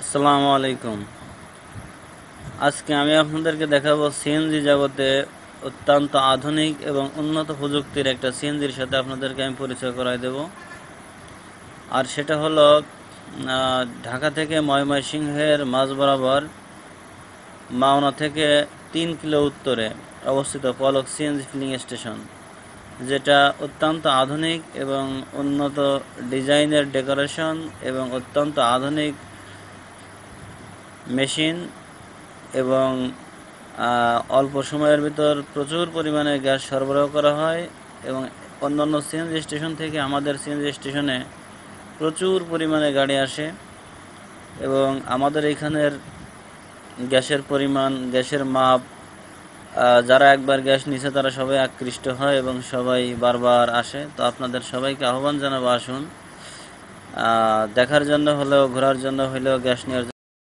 আসসালামু আলাইকুম। আজকে আমি আপনাদেরকে দেখাবো সিএনজি জগতে অত্যন্ত আধুনিক এবং উন্নত প্রযুক্তির একটা সিএনজির সাথে আপনাদেরকে আমি পরিচয় করাই দেব। আর সেটা হলো ঢাকা থেকে ময়মনসিংহের মাঝ বরাবর মাওনা থেকে 3 কিলো উত্তরে অবস্থিত পলক সিএনজি ফিলিং স্টেশন, যেটা অত্যন্ত আধুনিক এবং উন্নত ডিজাইনের ডেকোরেশন এবং অত্যন্ত আধুনিক মেশিন এবং অল্প সময়ের ভিতর প্রচুর পরিমাণে গ্যাস সরবরাহ করা হয়। এবং অন্যান্য সিএনজি স্টেশন থেকে আমাদের সিএনজি স্টেশনে প্রচুর পরিমাণে গাড়ি আসে এবং আমাদের এখানের গ্যাসের পরিমাণ, গ্যাসের মাপ, যারা একবার গ্যাস নিছে তারা সবাই আকৃষ্ট হয় এবং সবাই বারবার আসে। তো আপনাদের সবাইকে আহ্বান জানাবো, আসুন দেখার জন্য হলেও, ঘোরার জন্য হলেও, গ্যাস নেওয়ার